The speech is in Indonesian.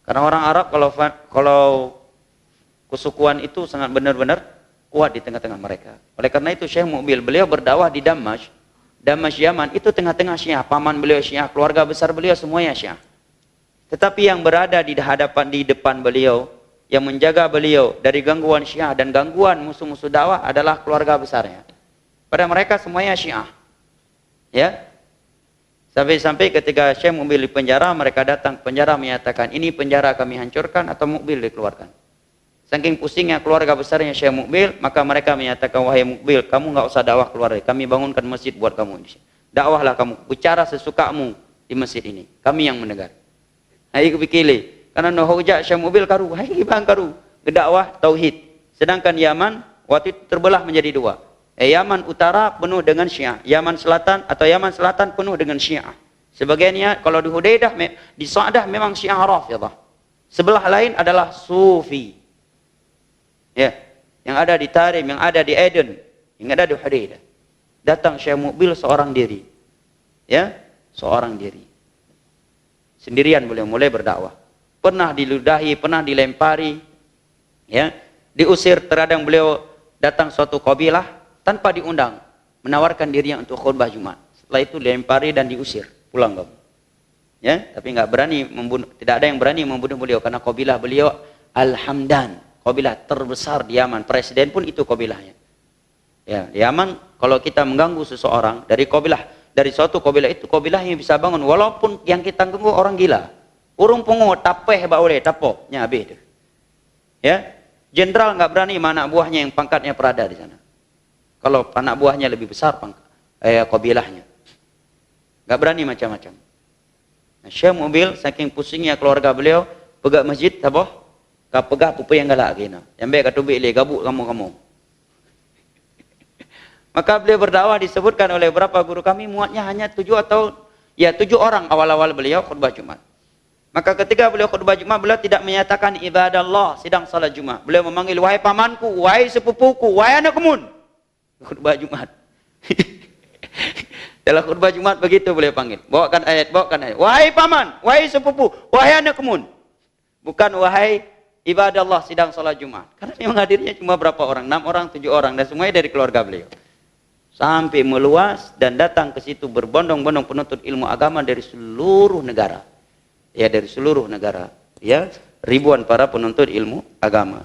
Karena orang Arab kalau kesukuan itu sangat benar-benar kuat di tengah-tengah mereka. Oleh karena itu Syekh Muqbil beliau berdakwah di Damasy Yaman, itu tengah-tengah Syiah, paman beliau Syiah, keluarga besar beliau semuanya Syiah. Tetapi yang berada di depan beliau, yang menjaga beliau dari gangguan Syiah dan gangguan musuh-musuh dakwah adalah keluarga besarnya. Pada mereka semuanya Syiah. Ya. Sampai-sampai ketika Syekh Muqbil di penjara, mereka datang ke penjara menyatakan, ini penjara kami hancurkan atau Muqbil dikeluarkan. Saking pusingnya keluarga besarnya Syekh Muqbil, maka mereka menyatakan, wahai Muqbil, kamu nggak usah dakwah keluar, kami bangunkan masjid buat kamu. Dakwahlah kamu, bicara sesukamu di masjid ini, kami yang mendengar. Hai kebikili, karena nohojak Syekh Muqbil karu, hai bang karu, gedakwah tauhid. Sedangkan Yaman waktu itu terbelah menjadi dua. Yaman utara penuh dengan Syiah, Yaman selatan penuh dengan Syiah. Sebagiannya kalau di Hudaidah, di Sa'dah memang Syiah Rafidhah. Sebelah lain adalah Sufi. Ya, yang ada di Tarim, yang ada di Aden, yang ada di Hudaidah. Datang Syekh Muqbil seorang diri. Ya, seorang diri. Sendirian beliau mulai berdakwah. Pernah diludahi, pernah dilempari, ya, diusir. Terkadang beliau datang suatu kabilah tanpa diundang, menawarkan dirinya untuk khutbah Jumat. Setelah itu dilempari dan diusir, pulang kamu. Ya, tapi nggak berani membunuh, tidak ada yang berani membunuh beliau karena kabilah beliau Al-Hamdan, kabilah terbesar di Yaman. Presiden pun itu kabilahnya. Ya, di Yaman kalau kita mengganggu seseorang dari suatu kabilah itu, kabilah yang bisa bangun walaupun yang kita ganggu orang gila. Urung pungut tapeh boleh tapok habis itu. Ya, jenderal nggak berani anak buahnya yang pangkatnya perada di sana. Kalau anak buahnya lebih besar kabilahnya. Nggak berani macam-macam. Nah, Syekh Muqbil saking pusingnya keluarga beliau, pegak masjid apa? Pegah pupu yang galak gina. Yang baik katubik le gabuk kamu. Maka beliau berdakwah disebutkan oleh beberapa guru kami muatnya hanya 7 orang awal-awal beliau khutbah Jumat. Maka ketika beliau khutbah Jumat, beliau tidak menyatakan ibadah Allah sidang salat Jumat. Beliau memanggil wahai pamanku, wahai sepupuku, wahai anak kemun. Khutbah Jumat. Dalam khutbah Jumat begitu beliau panggil. Bawakan ayat. Wahai paman, wahai sepupu, wahai anak kemun. Bukan wahai ibadah Allah sidang salat Jumat. Karena memang hadirnya cuma berapa orang? 6 orang, 7 orang. Dan semuanya dari keluarga beliau. Sampai meluas dan datang ke situ berbondong-bondong penuntut ilmu agama dari seluruh negara. Ya, dari seluruh negara. Ya, ribuan para penuntut ilmu agama.